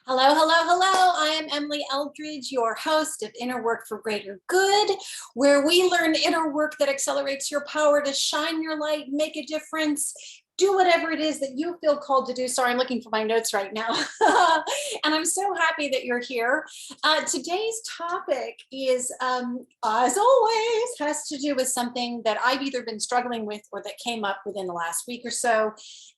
Hello, hello, hello. I am Emily Eldridge, your host of Inner Work for Greater Good, where we learn inner work that accelerates your power to shine your light, make a difference, do whatever it is that you feel called to do. Sorry, I'm looking for my notes right now. And I'm so happy that you're here. Today's topic is, as always, has to do with something that I've either been struggling with or that came up within the last week or so.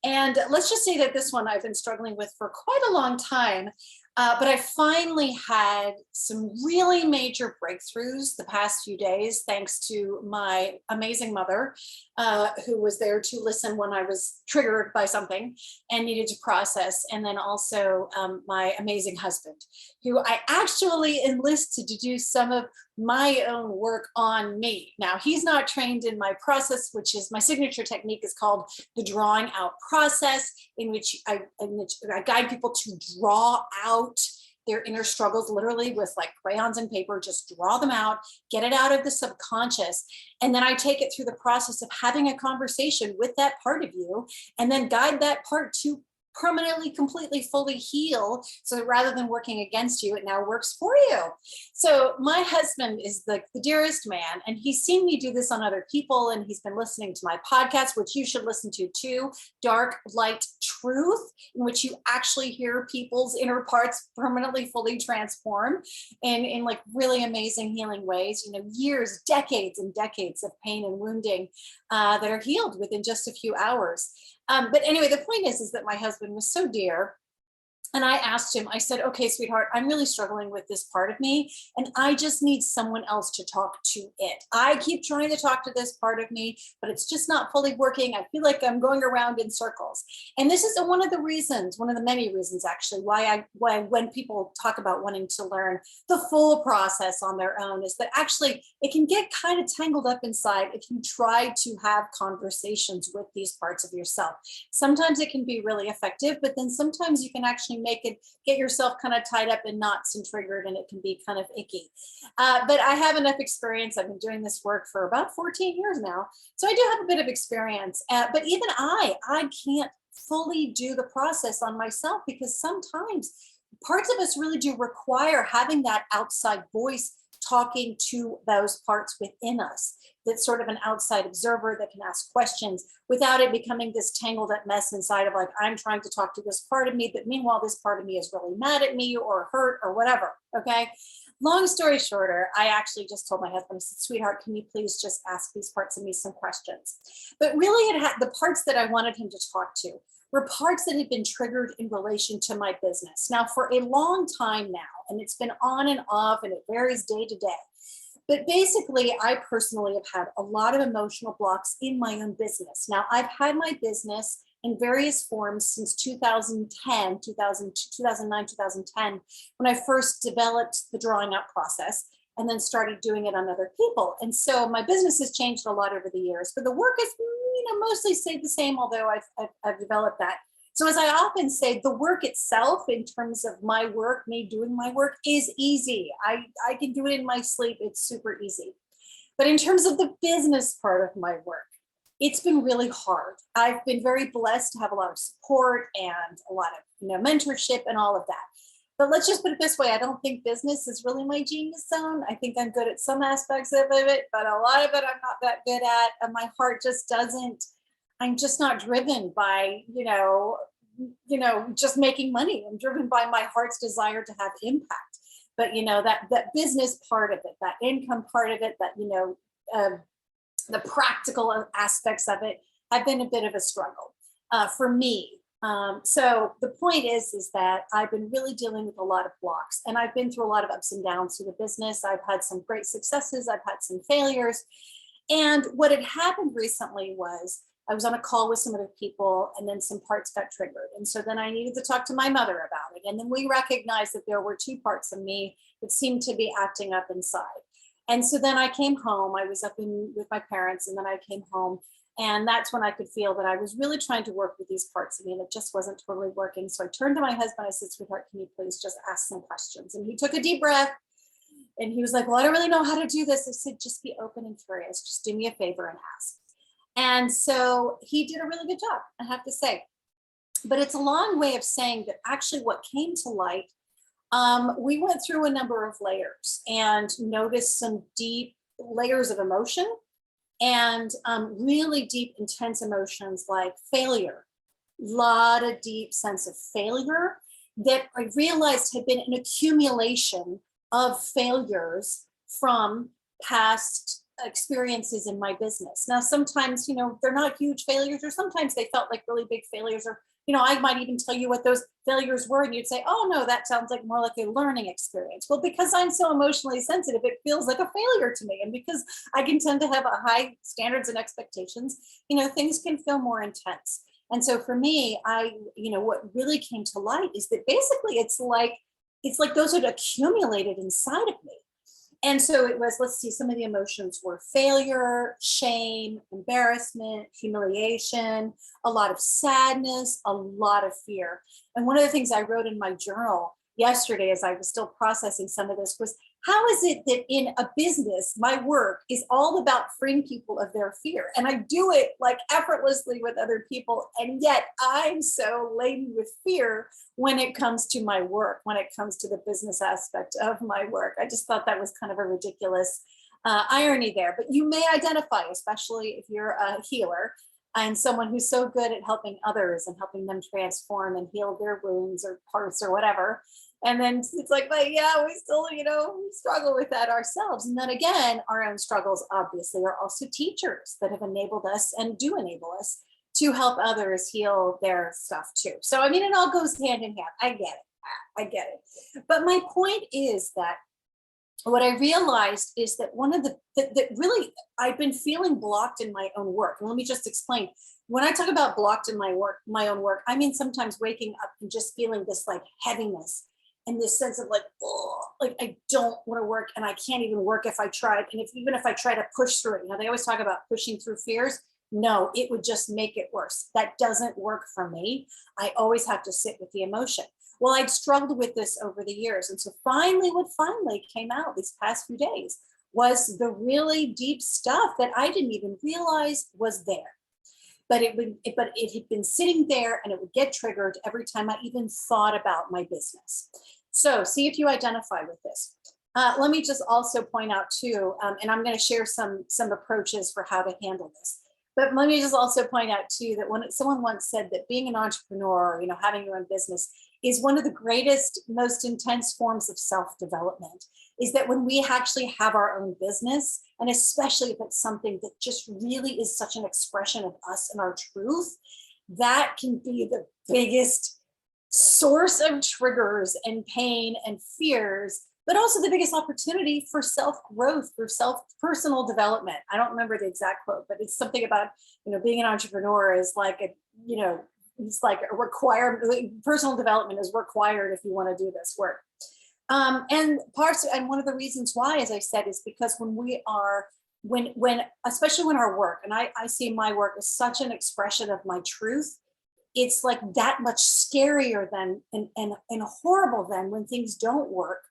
And let's just say that this one I've been struggling with for quite a long time. But I finally had some really major breakthroughs the past few days, thanks to my amazing mother, who was there to listen when I was triggered by something and needed to process. And then also my amazing husband, who I actually enlisted to do some of my own work on me. Now, he's not trained in my process, which is my signature technique is called the drawing out process, in which I guide people to draw out their inner struggles, literally with like crayons and paper, just draw them out, get it out of the subconscious. And then I take it through the process of having a conversation with that part of you and then guide that part to permanently, completely, fully heal. So that rather than working against you, it now works for you. So my husband is the dearest man, and he's seen me do this on other people, and he's been listening to my podcast, which you should listen to too, Dark Light Truth, in which you actually hear people's inner parts permanently, fully transform in like really amazing healing ways, you know, years, decades and decades of pain and wounding that are healed within just a few hours. But anyway, the point is that my husband was so dear. And I asked him, I said, okay, sweetheart, I'm really struggling with this part of me, and I just need someone else to talk to it. I keep trying to talk to this part of me, but it's just not fully working. I feel like I'm going around in circles. And this is one of the reasons, one of the many reasons actually, why when people talk about wanting to learn the full process on their own, is that actually it can get kind of tangled up inside if you try to have conversations with these parts of yourself. Sometimes it can be really effective, but then sometimes you can actually get yourself kind of tied up in knots and triggered, and it can be kind of icky. But I have enough experience. I've been doing this work for about 14 years now. So I do have a bit of experience, but even I can't fully do the process on myself, because sometimes parts of us really do require having that outside voice talking to those parts within us. That's sort of an outside observer that can ask questions without it becoming this tangled up mess inside of like, I'm trying to talk to this part of me, but meanwhile, this part of me is really mad at me or hurt or whatever. Okay. Long story shorter, I actually just told my husband, I said, sweetheart, can you please just ask these parts of me some questions? But really, it had the parts that I wanted him to talk to were parts that had been triggered in relation to my business. Now, for a long time now, and it's been on and off, and it varies day to day. But basically, I personally have had a lot of emotional blocks in my own business. Now, I've had my business in various forms since 2010, 2009, 2010, when I first developed the drawing out process and then started doing it on other people. And so my business has changed a lot over the years, but the work has, mostly stayed the same, although I've developed that. So as I often say, the work itself, in terms of my work, me doing my work, is easy. I can do it in my sleep. It's super easy. But in terms of the business part of my work, it's been really hard. I've been very blessed to have a lot of support and a lot of mentorship and all of that. But let's just put it this way. I don't think business is really my genius zone. I think I'm good at some aspects of it, but a lot of it I'm not that good at. And my heart just doesn't, I'm just not driven by, just making money. I'm driven by my heart's desire to have impact. But, that business part of it, that income part of it, that, the practical aspects of it have been a bit of a struggle for me. So the point is that I've been really dealing with a lot of blocks, and I've been through a lot of ups and downs through the business. I've had some great successes. I've had some failures. And what had happened recently was I was on a call with some other people, and then some parts got triggered. And so then I needed to talk to my mother about it. And then we recognized that there were two parts of me that seemed to be acting up inside. And so then I came home. I was up with my parents, and then I came home. And that's when I could feel that I was really trying to work with these parts of me, and it just wasn't totally working. So I turned to my husband. I said, sweetheart, can you please just ask some questions? And he took a deep breath, and he was like, well, I don't really know how to do this. I said, just be open and curious. Just do me a favor and ask. And so he did a really good job, I have to say. But it's a long way of saying that actually what came to light, we went through a number of layers and noticed some deep layers of emotion and really deep, intense emotions like failure, lot of deep sense of failure that I realized had been an accumulation of failures from past experiences in my business. Now, sometimes, they're not huge failures, or sometimes they felt like really big failures, or, I might even tell you what those failures were, and you'd say, oh, no, that sounds like more like a learning experience. Well, because I'm so emotionally sensitive, it feels like a failure to me. And because I can tend to have a high standards and expectations, things can feel more intense. And so for me, what really came to light is that basically it's like those had accumulated inside of me. And so it was, let's see, some of the emotions were failure, shame, embarrassment, humiliation, a lot of sadness, a lot of fear. And one of the things I wrote in my journal yesterday, as I was still processing some of this, was how is it that in a business, my work is all about freeing people of their fear? And I do it like effortlessly with other people. And yet I'm so laden with fear when it comes to my work, when it comes to the business aspect of my work. I just thought that was kind of a ridiculous irony there. But you may identify, especially if you're a healer and someone who's so good at helping others and helping them transform and heal their wounds or parts or whatever. And then it's like, but yeah, we still, struggle with that ourselves. And then again, our own struggles obviously are also teachers that have enabled us and do enable us to help others heal their stuff too. So, it all goes hand in hand. I get it. But my point is that what I realized is that one of that really I've been feeling blocked in my own work. And let me just explain. When I talk about blocked in my own work, I mean sometimes waking up and just feeling this like heaviness and this sense of like, oh, like I don't want to work and I can't even work if I tried. And even if I try to push through it, they always talk about pushing through fears. No, it would just make it worse. That doesn't work for me. I always have to sit with the emotion. Well, I'd struggled with this over the years. And so what finally came out these past few days was the really deep stuff that I didn't even realize was there. But it had been sitting there and it would get triggered every time I even thought about my business. So see if you identify with this. Let me just also point out too, and I'm going to share some approaches for how to handle this. But let me just also point out too that when someone once said that being an entrepreneur, having your own business is one of the greatest, most intense forms of self-development, is that when we actually have our own business, and especially if it's something that just really is such an expression of us and our truth, that can be the biggest source of triggers and pain and fears, but also the biggest opportunity for self-growth, for personal development. I don't remember the exact quote, but it's something about, being an entrepreneur is like it's like a requirement. Personal development is required if you want to do this work. And one of the reasons why, as I said, is because when especially when our work, and I see my work as such an expression of my truth, it's like that much scarier than and horrible than when things don't work,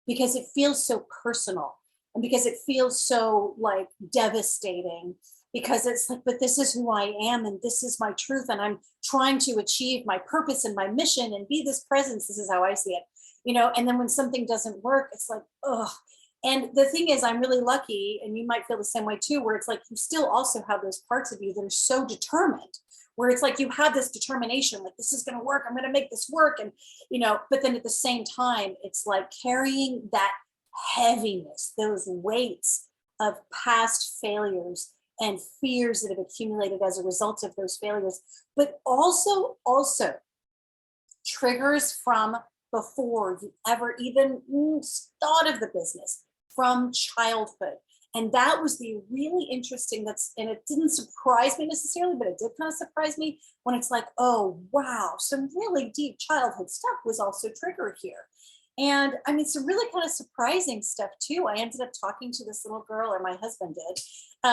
because it feels so personal and because it feels so like devastating, because it's like, but this is who I am and this is my truth and I'm trying to achieve my purpose and my mission and be this presence. This is how I see it, and then when something doesn't work, it's like, ugh. And the thing is, I'm really lucky, and you might feel the same way too, where it's like you still also have those parts of you that are so determined, where it's like you have this determination, like this is going to work, I'm going to make this work. And, but then at the same time, it's like carrying that heaviness, those weights of past failures and fears that have accumulated as a result of those failures, but also triggers from before you ever even thought of the business, from childhood. And that was the really interesting, and it didn't surprise me necessarily, but it did kind of surprise me when it's like, oh, wow, some really deep childhood stuff was also triggered here. And some really kind of surprising stuff too. I ended up talking to this little girl, or my husband did,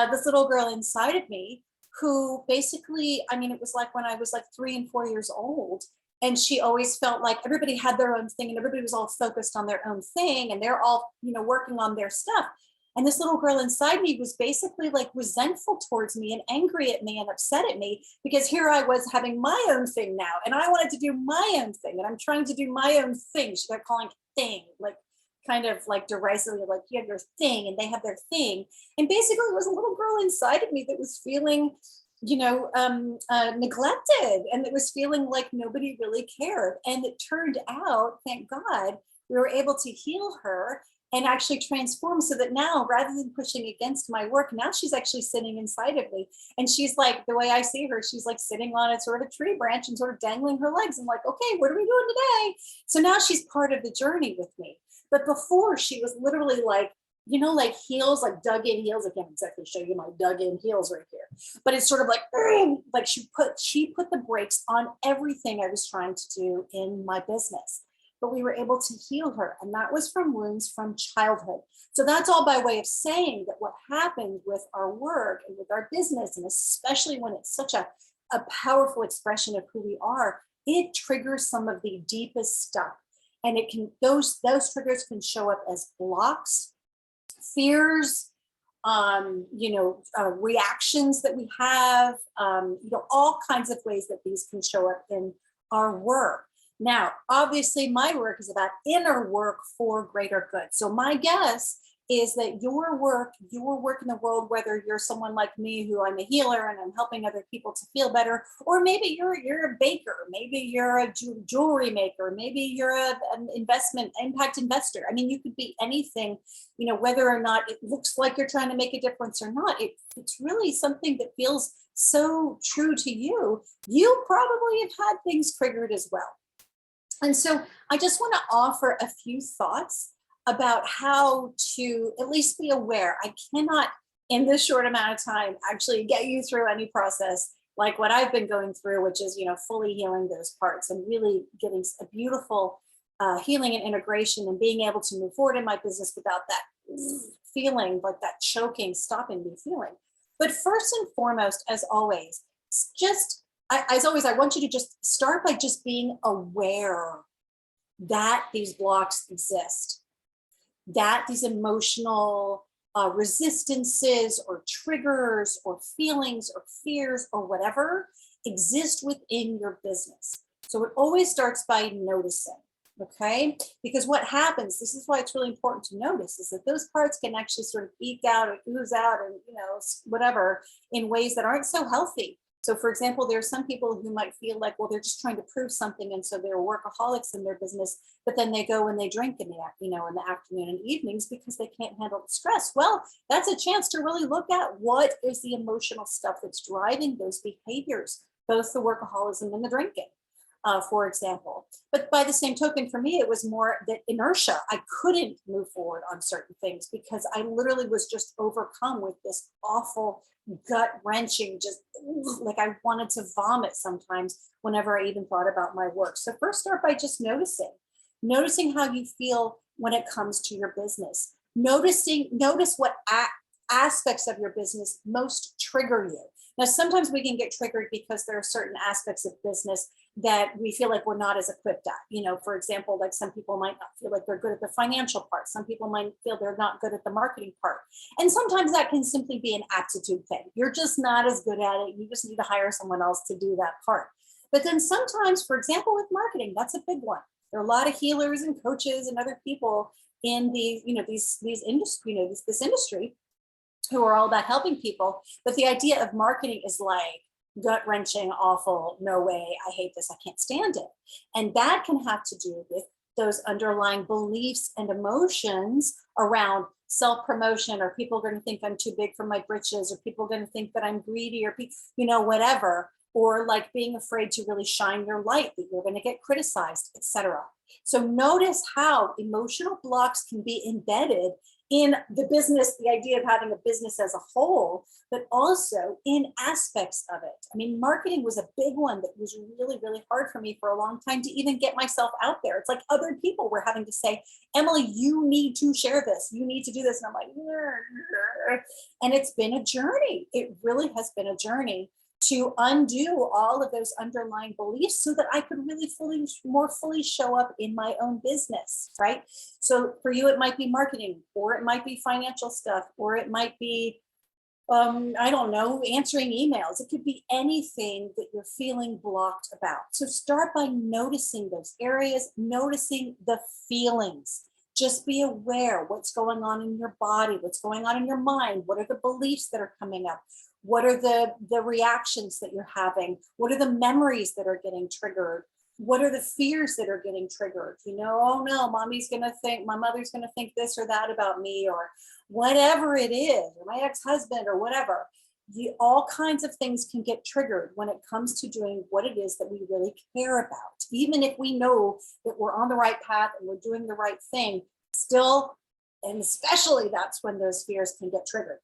this little girl inside of me who basically, it was like when I was like 3 and 4 years old, and she always felt like everybody had their own thing and everybody was all focused on their own thing and they're all, working on their stuff. And this little girl inside me was basically like resentful towards me and angry at me and upset at me, because here I was having my own thing now, and I wanted to do my own thing, and I'm trying to do my own thing. She kept calling it thing, like kind of like derisively, like you have your thing and they have their thing. And basically it was a little girl inside of me that was feeling, neglected, and it was feeling like nobody really cared. And it turned out, thank God, we were able to heal her and actually transform, so that now, rather than pushing against my work, now she's actually sitting inside of me. And she's like, the way I see her, she's like sitting on a sort of a tree branch and sort of dangling her legs. I'm like, okay, what are we doing today? So now she's part of the journey with me. But before, she was literally like, like heels, like dug in heels. I can't exactly show you my dug in heels right here, but it's sort of like she put the brakes on everything I was trying to do in my business. But we were able to heal her, and that was from wounds from childhood. So that's all by way of saying that what happened with our work and with our business, and especially when it's such a powerful expression of who we are, it triggers some of the deepest stuff. And it can, those triggers can show up as blocks, fears, reactions that we have, all kinds of ways that these can show up in our work. Now, obviously, my work is about inner work for greater good. So my guess is that your work in the world, whether you're someone like me, who I'm a healer and I'm helping other people to feel better, or maybe you're a baker, maybe you're a jewelry maker, maybe you're an impact investor. I mean, you could be anything, whether or not it looks like you're trying to make a difference or not. It's really something that feels so true to you. You probably have had things triggered as well. And so I just want to offer a few thoughts about how to at least be aware. I cannot, in this short amount of time, actually get you through any process like what I've been going through, which is, fully healing those parts and really getting a beautiful healing and integration, and being able to move forward in my business without that feeling, like that choking, stopping me feeling. But first and foremost, as always, I want you to just start by just being aware that these blocks exist, that these emotional resistances or triggers or feelings or fears or whatever exist within your business. So it always starts by noticing, okay? Because what happens, this is why it's really important to notice, is that those parts can actually sort of eke out or ooze out and, whatever, in ways that aren't so healthy. So for example, there are some people who might feel like, well, they're just trying to prove something, and so they're workaholics in their business, but then they go and they drink in the afternoon and evenings because they can't handle the stress. Well, that's a chance to really look at what is the emotional stuff that's driving those behaviors, both the workaholism and the drinking, for example. But by the same token, for me, it was more that inertia. I couldn't move forward on certain things because I literally was just overcome with this awful gut wrenching, just like I wanted to vomit sometimes whenever I even thought about my work. So first start by just noticing how you feel when it comes to your business. Notice what aspects of your business most trigger you. Now, sometimes we can get triggered because there are certain aspects of business that we feel like we're not as equipped at. For example, like some people might not feel like they're good at the financial part. Some people might feel they're not good at the marketing part. And sometimes that can simply be an aptitude thing. You're just not as good at it. You just need to hire someone else to do that part. But then sometimes, for example, with marketing, that's a big one. There are a lot of healers and coaches and other people in this industry who are all about helping people. But the idea of marketing is like gut wrenching, awful, no way, I hate this, I can't stand it. And that can have to do with those underlying beliefs and emotions around self-promotion, or people are going to think I'm too big for my britches, or people are going to think that I'm greedy, or whatever, or like being afraid to really shine your light, that you're going to get criticized, etc. So notice how emotional blocks can be embedded in the business, the idea of having a business as a whole, but also in aspects of it. I mean, marketing was a big one that was really, really hard for me for a long time to even get myself out there. It's like other people were having to say, Emily, you need to share this. You need to do this. And I'm like, and it's been a journey. It really has been a journey. to undo all of those underlying beliefs so that I could really more fully show up in my own business, right? So for you, it might be marketing, or it might be financial stuff, or it might be, I don't know, answering emails. It could be anything that you're feeling blocked about. So start by noticing those areas, noticing the feelings. Just be aware what's going on in your body, what's going on in your mind, what are the beliefs that are coming up, what are the reactions that you're having, what are the memories that are getting triggered, what are the fears that are getting triggered? You know, oh no, mommy's gonna think, my mother's gonna think this or that about me, or whatever it is, or my ex-husband, or whatever. All kinds of things can get triggered when it comes to doing what it is that we really care about. Even if we know that we're on the right path and we're doing the right thing, still, and especially that's when those fears can get triggered.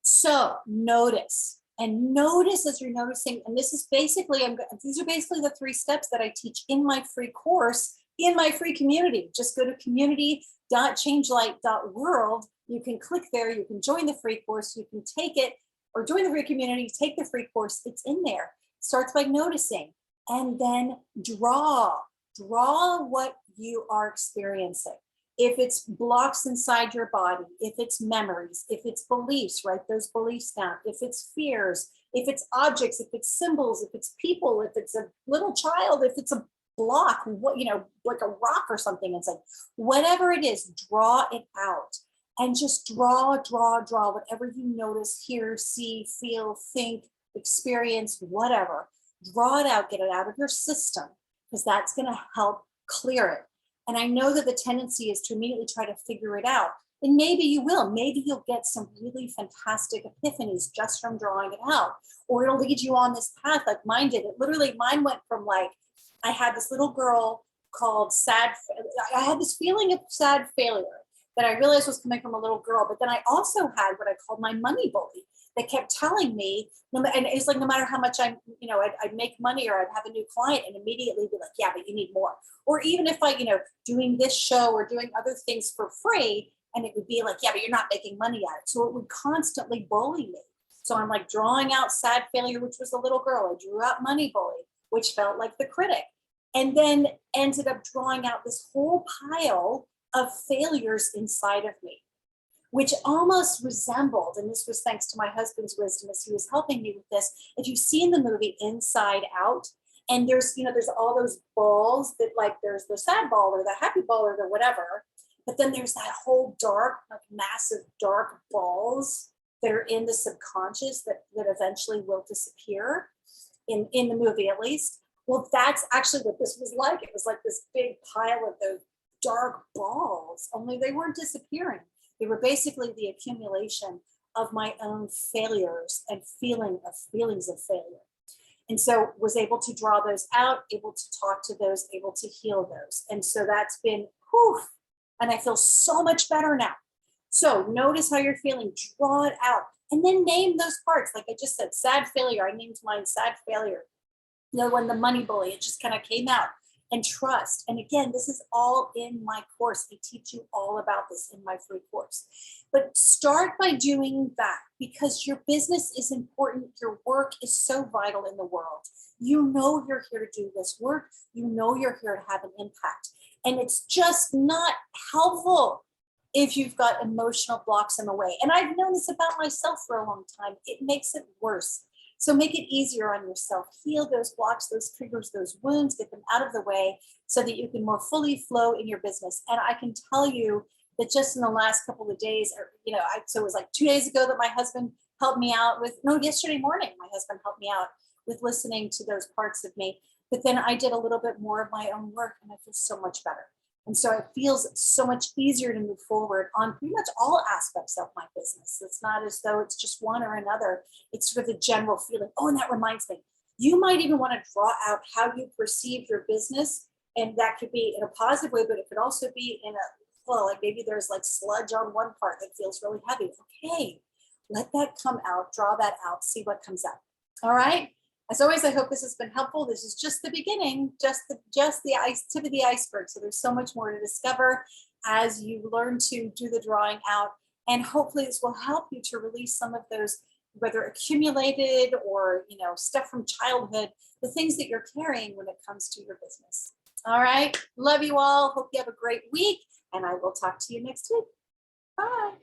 So notice, and notice as you're noticing, and this is basically, these are basically the 3 steps that I teach in my free course, in my free community. Just go to community.changelight.world. You can click there, you can join the free course, you can take it, or join the free community, take the free course, it's in there. Starts by noticing, and then draw what you are experiencing. If it's blocks inside your body, if it's memories, if it's beliefs, write those beliefs down. If it's fears, if it's objects, if it's symbols, if it's people, if it's a little child, if it's a block, what, you know, like a rock or something, it's like, whatever it is, draw it out. And just draw whatever you notice, hear, see, feel, think, experience, whatever. Draw it out, get it out of your system, because that's going to help clear it. And I know that the tendency is to immediately try to figure it out. And maybe you will. Maybe you'll get some really fantastic epiphanies just from drawing it out. Or it'll lead you on this path like mine did. It literally, mine went from like, I had this little girl called I had this feeling of sad failure that I realized was coming from a little girl. But then I also had what I called my money bully that kept telling me, and it's like, no matter how much I'd make money, or I'd have a new client and immediately be like, yeah, but you need more. Or even if I, doing this show or doing other things for free, and it would be like, yeah, but you're not making money at it. So it would constantly bully me. So I'm like drawing out sad failure, which was the little girl. I drew out money bully, which felt like the critic. And then ended up drawing out this whole pile of failures inside of me, which almost resembled, and this was thanks to my husband's wisdom as he was helping me with this. If you've seen the movie Inside Out, and there's all those balls that, like, there's the sad ball or the happy ball or the whatever, but then there's that whole dark, like massive dark balls that are in the subconscious that eventually will disappear in the movie, at least. Well, that's actually what this was like. It was like this big pile of those dark balls, only they weren't disappearing. They were basically the accumulation of my own failures and feelings of failure. And so was able to draw those out, able to talk to those, able to heal those. And so that's been, whew, and I feel so much better now. So notice how you're feeling, draw it out, and then name those parts. Like I just said, sad failure, I named mine sad failure. The other one, the money bully, it just kind of came out. And trust. And again, this is all in my course. I teach you all about this in my free course. But start by doing that, because your business is important. Your work is so vital in the world. You know you're here to do this work. You know you're here to have an impact. And it's just not helpful if you've got emotional blocks in the way. And I've known this about myself for a long time. It makes it worse. So make it easier on yourself. Heal those blocks, those triggers, those wounds, get them out of the way so that you can more fully flow in your business. And I can tell you that just in the last couple of days, so it was like 2 days ago that my husband helped me out with, yesterday morning, my husband helped me out with listening to those parts of me. But then I did a little bit more of my own work, and I feel so much better. And so it feels so much easier to move forward on pretty much all aspects of my business. It's not as though it's just one or another. It's sort of the general feeling. Oh, and that reminds me, you might even want to draw out how you perceive your business. And that could be in a positive way, but it could also be in like maybe there's like sludge on one part that feels really heavy. Okay, let that come out, draw that out, see what comes out. All right. As always, I hope this has been helpful. This is just the beginning, just the tip of the iceberg. So there's so much more to discover as you learn to do the drawing out. And hopefully this will help you to release some of those whether accumulated or, stuff from childhood, the things that you're carrying when it comes to your business. All right. Love you all. Hope you have a great week, and I will talk to you next week. Bye.